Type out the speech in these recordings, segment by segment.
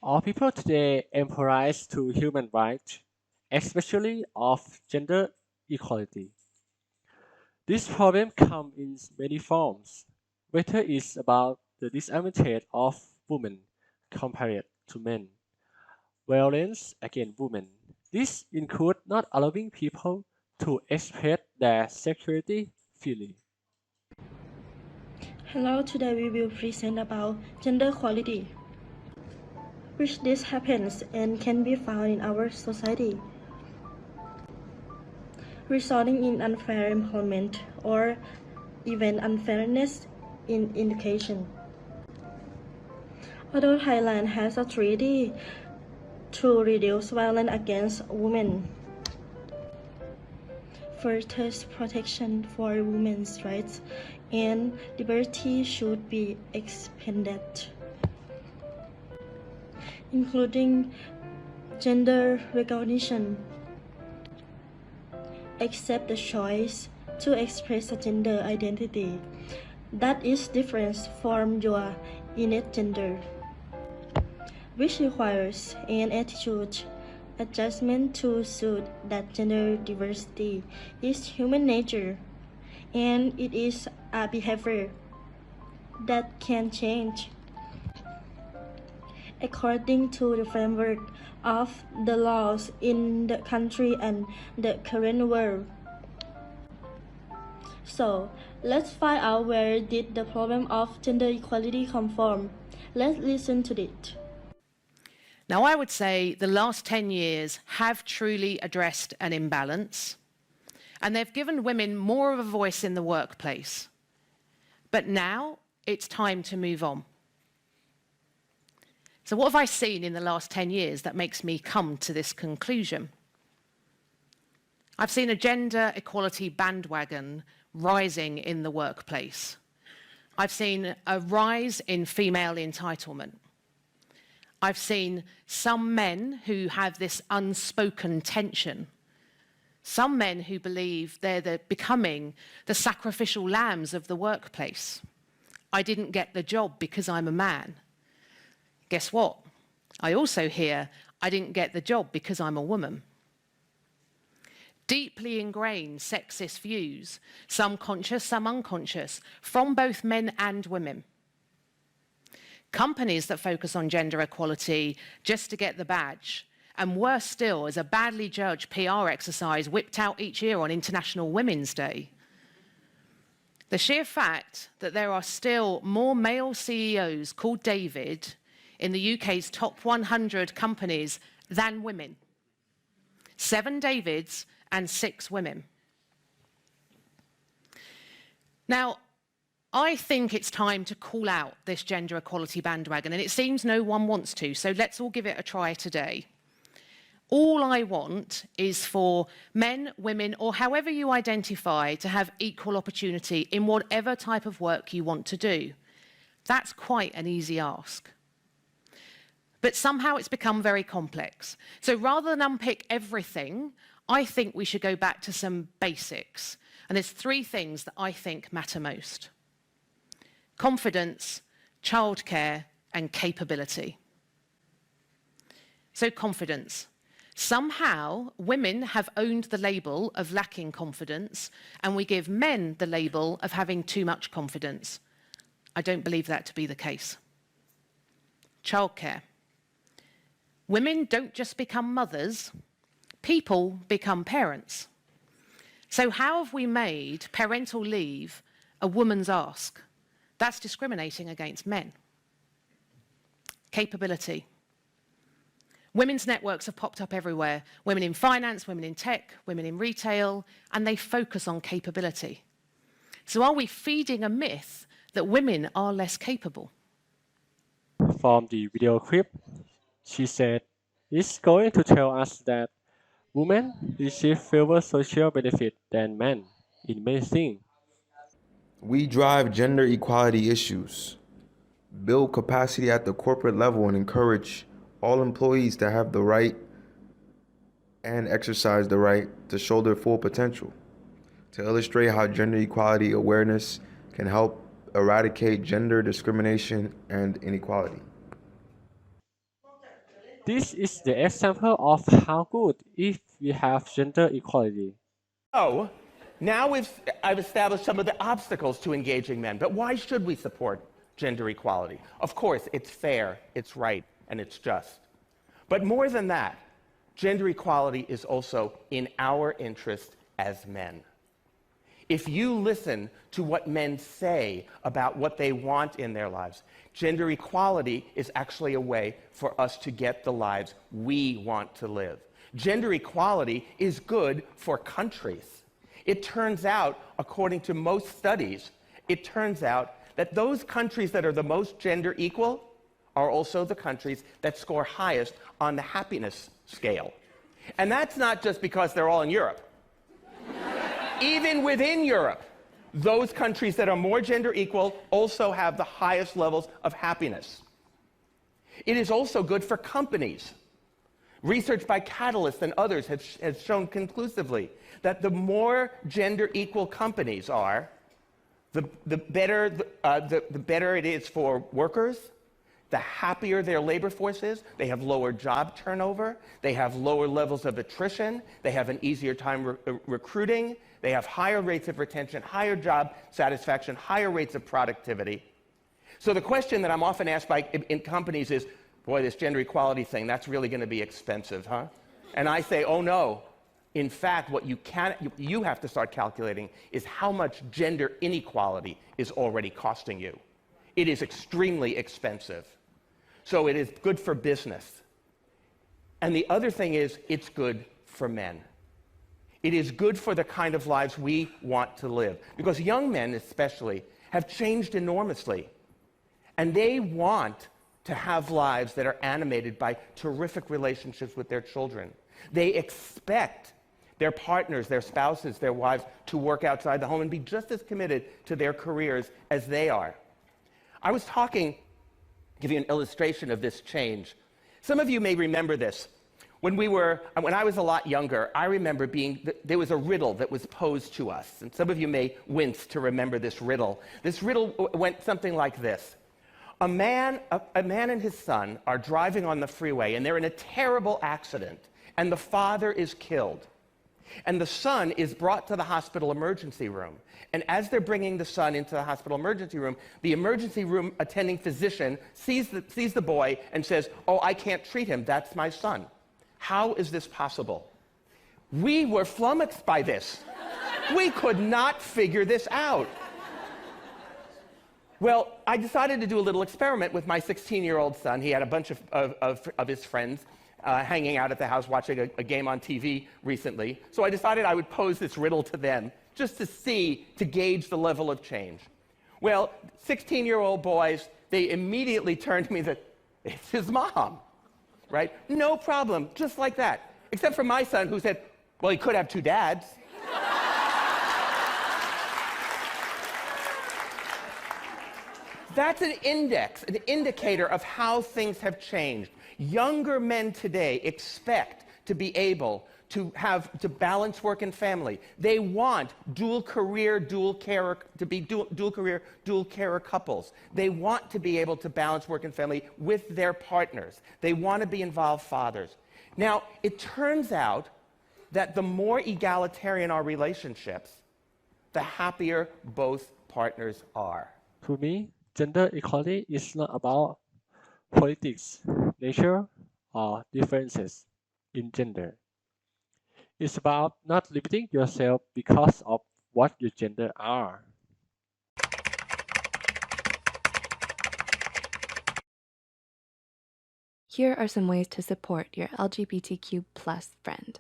All people today emphasize to human rights, especially of gender equality. This problem comes in many forms, whether it's about the disadvantage of women compared to men, violence against women. This includes not allowing people to express their sexuality freely. Hello, today we will present about gender equality, which this happens and can be found in our society, resulting in unfair employment or even unfairness in education. Although Thailand has a treaty to reduce violence against women, further protection for women's rights and liberty should be expanded, including gender recognition. Accept the choice to express a gender identity that is different from your innate gender, which requires an attitude adjustment to suit that gender diversity is human nature and it is a behavior that can change according to the framework of the laws in the country and the current world. So, let's find out where did the problem of gender equality come from. Let's listen to it. Now, I would say the last 10 years have truly addressed an imbalance, and they've given women more of a voice in the workplace. But now it's time to move on. So what have I seen in the last 10 years that makes me come to this conclusion? I've seen a gender equality bandwagon rising in the workplace. I've seen a rise in female entitlement. I've seen some men who have this unspoken tension. Some men who believe they're becoming the sacrificial lambs of the workplace. I didn't get the job because I'm a man. Guess what? I also hear I didn't get the job because I'm a woman. Deeply ingrained sexist views, some conscious, some unconscious, from both men and women. Companies that focus on gender equality just to get the badge, and worse still, as a badly judged PR exercise whipped out each year on International Women's Day. The sheer fact that there are still more male CEOs called David in the UK's top 100 companies than women. 7 Davids and 6 women. Now, I think it's time to call out this gender equality bandwagon, and it seems no one wants to, so let's all give it a try today. All I want is for men, women, or however you identify to have equal opportunity in whatever type of work you want to do. That's quite an easy ask. But somehow it's become very complex. So rather than unpick everything, I think we should go back to some basics. And there's 3 things that I think matter most: confidence, childcare, and capability. So confidence. Somehow, women have owned the label of lacking confidence, and we give men the label of having too much confidence. I don't believe that to be the case. Childcare. Women don't just become mothers, people become parents. So how have we made parental leave a woman's ask? That's discriminating against men. Capability. Women's networks have popped up everywhere. Women in finance, women in tech, women in retail, and they focus on capability. So are we feeding a myth that women are less capable? From the video clip, she said, "It's going to tell us that women receive fewer social benefits than men in many things." We drive gender equality issues, build capacity at the corporate level, and encourage all employees to have the right and exercise the right to show their full potential. To illustrate how gender equality awareness can help eradicate gender discrimination and inequality. This is the example of how good if we have gender equality. So now I've established some of the obstacles to engaging men, but why should we support gender equality? Of course, it's fair, it's right, and it's just. But more than that, gender equality is also in our interest as men. If you listen to what men say about what they want in their lives, gender equality is actually a way for us to get the lives we want to live. Gender equality is good for countries. It turns out, according to most studies, it turns out that those countries that are the most gender equal are also the countries that score highest on the happiness scale. And that's not just because they're all in Europe. Even within Europe, those countries that are more gender equal also have the highest levels of happiness. It is also good for companies. Research by Catalyst and others has shown conclusively that the more gender equal companies are, the better it is for workers, the happier their labor force is. They have lower job turnover, they have lower levels of attrition, they have an easier time recruiting, they have higher rates of retention, higher job satisfaction, higher rates of productivity. So the question that I'm often asked in companies is, boy, this gender equality thing, that's really going to be expensive, huh? And I say, oh no. In fact, what you have to start calculating is how much gender inequality is already costing you. It is extremely expensive. So it is good for business. And the other thing is, it's good for men. It is good for the kind of lives we want to live. Because young men, especially, have changed enormously. And they want to have lives that are animated by terrific relationships with their children. They expect their partners, their spouses, their wives to work outside the home and be just as committed to their careers as they are. I was give you an illustration of this change. Some of you may remember this. When I was a lot younger, I remember there was a riddle that was posed to us. And some of you may wince to remember this riddle. This riddle went something like this. A man and his son are driving on the freeway, and they're in a terrible accident, and the father is killed. And the son is brought to the hospital emergency room. And as they're bringing the son into the hospital emergency room attending physician sees the boy and says, "Oh, I can't treat him. That's my son." How is this possible? We were flummoxed by this. We could not figure this out. Well, I decided to do a little experiment with my 16-year-old son. He had a bunch of his friends hanging out at the house watching a game on TV recently. So I decided I would pose this riddle to them just to gauge the level of change. Well, 16-year-old boys, they immediately turned to me that it's his mom, right? No problem, just like that. Except for my son who said, well, he could have two dads. That's an indicator of how things have changed. Younger men today expect to be able to balance work and family. They want dual career couples. They want to be able to balance work and family with their partners. They want to be involved fathers. Now, it turns out that the more egalitarian our relationships, the happier both partners are. To me, gender equality is not about politics, nature, or differences in gender. It's about not limiting yourself because of what your gender are. Here are some ways to support your LGBTQ+ friend.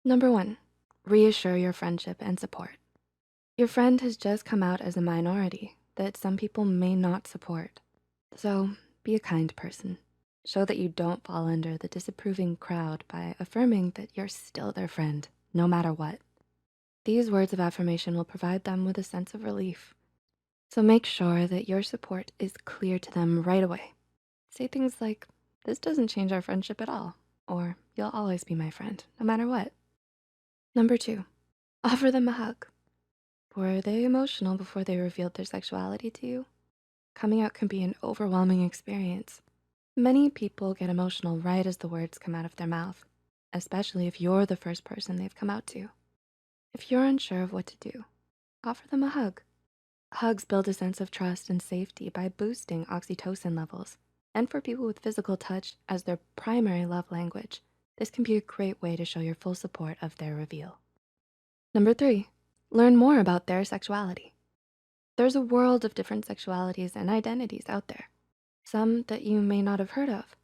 Number 1, reassure your friendship and support. Your friend has just come out as a minority that some people may not support. So be a kind person. Show that you don't fall under the disapproving crowd by affirming that you're still their friend, no matter what. These words of affirmation will provide them with a sense of relief. So make sure that your support is clear to them right away. Say things like, "This doesn't change our friendship at all," or "You'll always be my friend, no matter what." Number 2, offer them a hug. Were they emotional before they revealed their sexuality to you? Coming out can be an overwhelming experience. Many people get emotional right as the words come out of their mouth, especially if you're the first person they've come out to. If you're unsure of what to do, offer them a hug. Hugs build a sense of trust and safety by boosting oxytocin levels. And for people with physical touch as their primary love language, this can be a great way to show your full support of their reveal. Number 3, learn more about their sexuality. There's a world of different sexualities and identities out there. Some that you may not have heard of,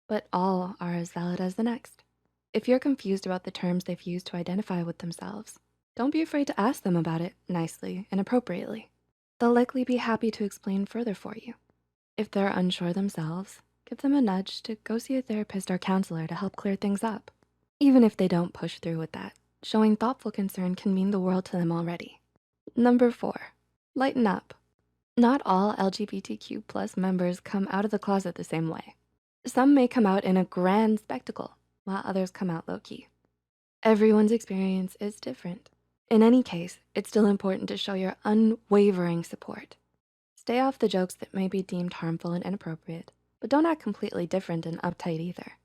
but all are as valid as the next. If you're confused about the terms they've used to identify with themselves, don't be afraid to ask them about it nicely and appropriately. They'll likely be happy to explain further for you. If they're unsure themselves, give them a nudge to go see a therapist or counselor to help clear things up. Even if they don't push through with that, showing thoughtful concern can mean the world to them already. Number 4, lighten up. Not all LGBTQ+ members come out of the closet the same way. Some may come out in a grand spectacle, while others come out low-key. Everyone's experience is different. In any case, it's still important to show your unwavering support. Stay off the jokes that may be deemed harmful and inappropriate, but don't act completely different and uptight either.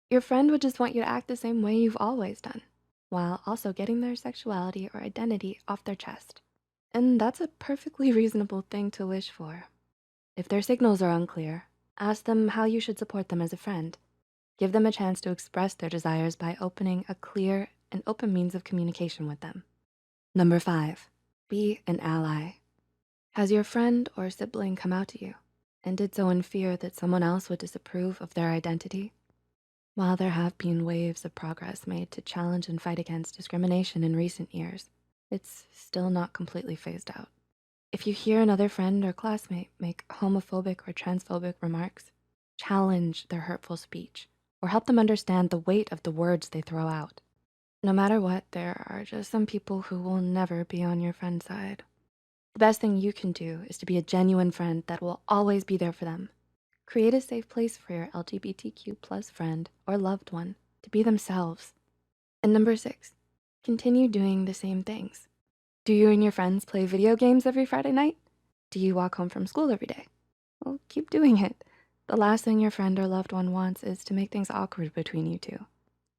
Your friend would just want you to act the same way you've always done, while also getting their sexuality or identity off their chest. And that's a perfectly reasonable thing to wish for. If their signals are unclear, ask them how you should support them as a friend. Give them a chance to express their desires by opening a clear and open means of communication with them. Number 5, be an ally. Has your friend or sibling come out to you and did so in fear that someone else would disapprove of their identity? While there have been waves of progress made to challenge and fight against discrimination in recent years, it's still not completely phased out. If you hear another friend or classmate make homophobic or transphobic remarks, challenge their hurtful speech or help them understand the weight of the words they throw out. No matter what, there are just some people who will never be on your friend's side. The best thing you can do is to be a genuine friend that will always be there for them. Create a safe place for your LGBTQ+ friend or loved one to be themselves. And number 6, continue doing the same things. Do you and your friends play video games every Friday night? Do you walk home from school every day? Well, keep doing it. The last thing your friend or loved one wants is to make things awkward between you two.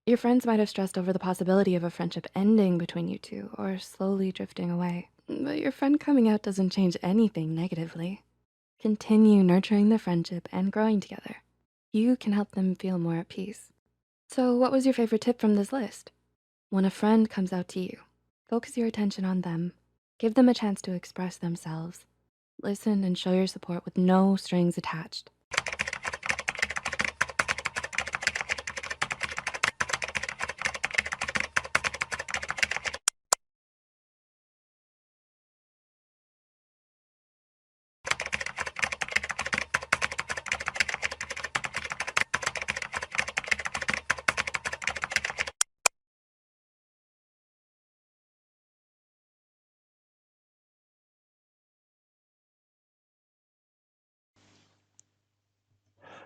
Your friends might have stressed over the possibility of a friendship ending between you two or slowly drifting away. But your friend coming out doesn't change anything negatively. Continue nurturing the friendship and growing together. You can help them feel more at peace. So what was your favorite tip from this list? When a friend comes out to you, focus your attention on them. Give them a chance to express themselves. Listen and show your support with no strings attached.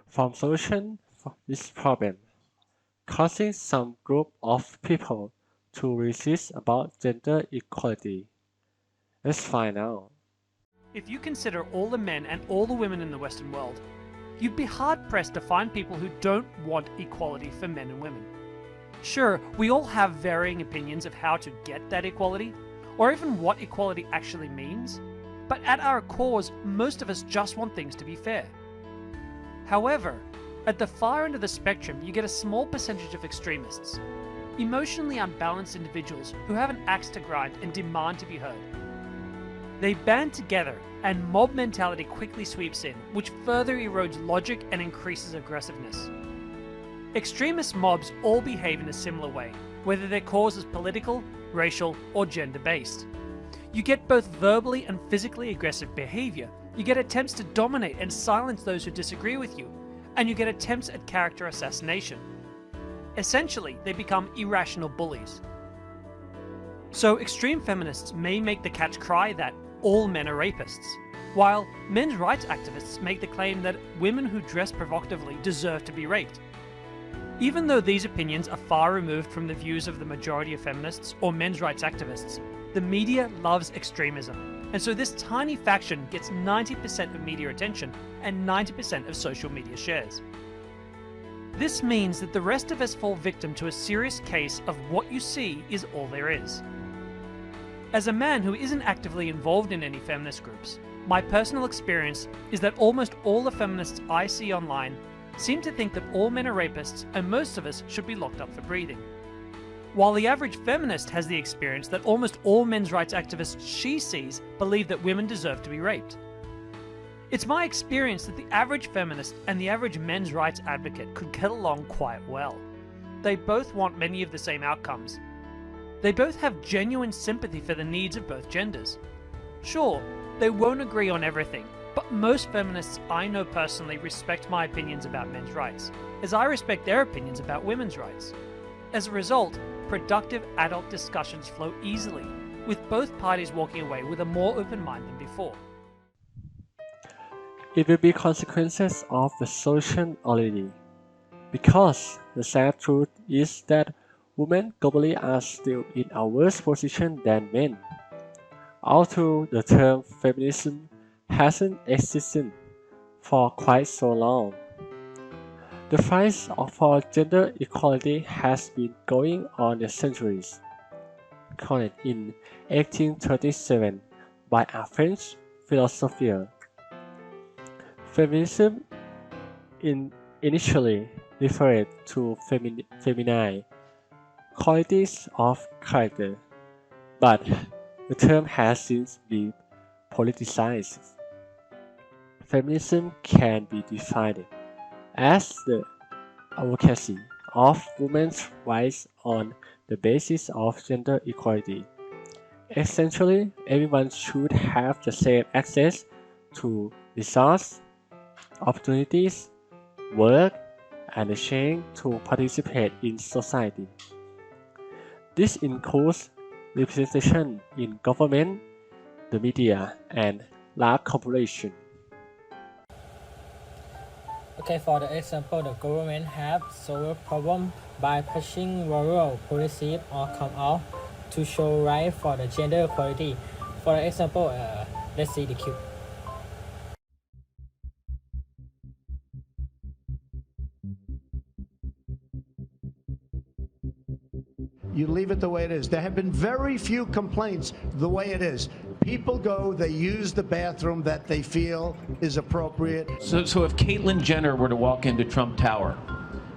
From solution for this problem, causing some group of people to resist about gender equality. Let's find out. If you consider all the men and all the women in the Western world, you'd be hard-pressed to find people who don't want equality for men and women. Sure, we all have varying opinions of how to get that equality, or even what equality actually means, but at our cores, most of us just want things to be fair. However, at the far end of the spectrum, you get a small percentage of extremists, emotionally unbalanced individuals who have an axe to grind and demand to be heard. They band together and mob mentality quickly sweeps in, which further erodes logic and increases aggressiveness. Extremist mobs all behave in a similar way, whether their cause is political, racial, or gender-based. You get both verbally and physically aggressive behavior. You get attempts to dominate and silence those who disagree with you, and you get attempts at character assassination. Essentially, they become irrational bullies. So extreme feminists may make the catch cry that all men are rapists, while men's rights activists make the claim that women who dress provocatively deserve to be raped. Even though these opinions are far removed from the views of the majority of feminists or men's rights activists, the media loves extremism. And so this tiny faction gets 90% of media attention and 90% of social media shares. This means that the rest of us fall victim to a serious case of what you see is all there is. As a man who isn't actively involved in any feminist groups, my personal experience is that almost all the feminists I see online seem to think that all men are rapists and most of us should be locked up for breathing. While the average feminist has the experience that almost all men's rights activists she sees believe that women deserve to be raped. It's my experience that the average feminist and the average men's rights advocate could get along quite well. They both want many of the same outcomes. They both have genuine sympathy for the needs of both genders. Sure, they won't agree on everything, but most feminists I know personally respect my opinions about men's rights, as I respect their opinions about women's rights. As a result, productive adult discussions flow easily, with both parties walking away with a more open mind than before. It will be consequences of the solution already, because the sad truth is that women globally are still in a worse position than men. Although the term feminism hasn't existed for quite so long, the fight for gender equality has been going on for centuries. Coined in 1837 by a French philosopher, feminism initially referred to feminine qualities of character, but the term has since been politicized. Feminism can be defined as the advocacy of women's rights on the basis of gender equality. Essentially, everyone should have the same access to resources, opportunities, work, and the chance to participate in society. This includes representation in government, the media, and large corporations. Okay, for the example, the government have solved problem by pushing rural policies or come out to show right for the gender equality. For example, let's see the cube. You leave it the way it is. There have been very few complaints the way it is. People go, they use the bathroom that they feel is appropriate. So if Caitlyn Jenner were to walk into Trump Tower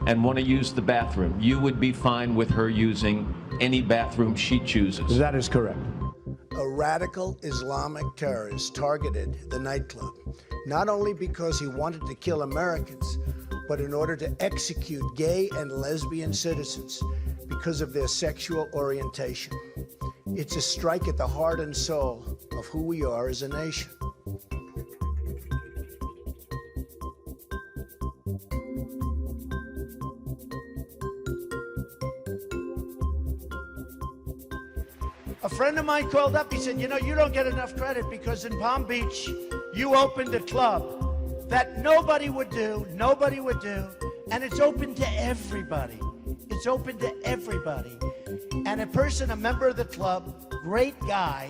and want to use the bathroom, you would be fine with her using any bathroom she chooses? That is correct. A radical Islamic terrorist targeted the nightclub, not only because he wanted to kill Americans, but in order to execute gay and lesbian citizens because of their sexual orientation. It's a strike at the heart and soul of who we are as a nation. A friend of mine called up, he said, you know, you don't get enough credit because in Palm Beach, you opened a club that nobody would do, and it's open to everybody. It's open to everybody. And a member of the club, great guy,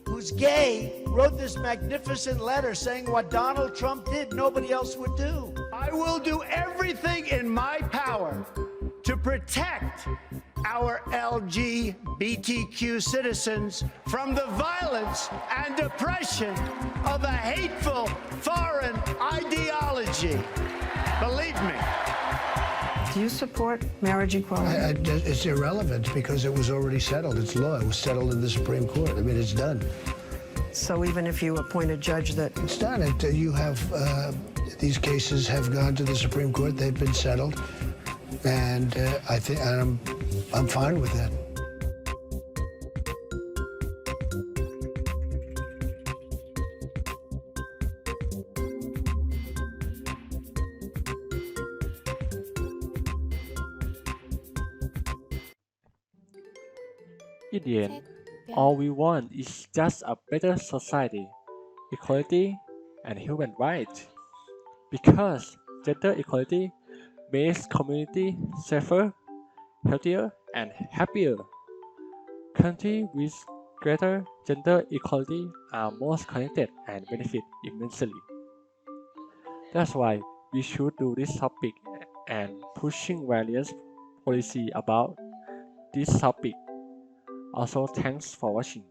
who's gay, wrote this magnificent letter saying what Donald Trump did, nobody else would do. I will do everything in my power to protect our LGBTQ citizens from the violence and oppression of a hateful foreign ideology. Believe me. Do you support marriage equality? It's irrelevant because it was already settled. It's law. It was settled in the Supreme Court. I mean, it's done. So even if you appoint a judge that... It's done. You have, these cases have gone to the Supreme Court. They've been settled. And I think I'm fine with that. In the end, all we want is just a better society, equality, and human rights. Because gender equality makes community safer, healthier, and happier. Countries with greater gender equality are most connected and benefit immensely. That's why we should do this topic and pushing various policy about this topic. Also, thanks for watching.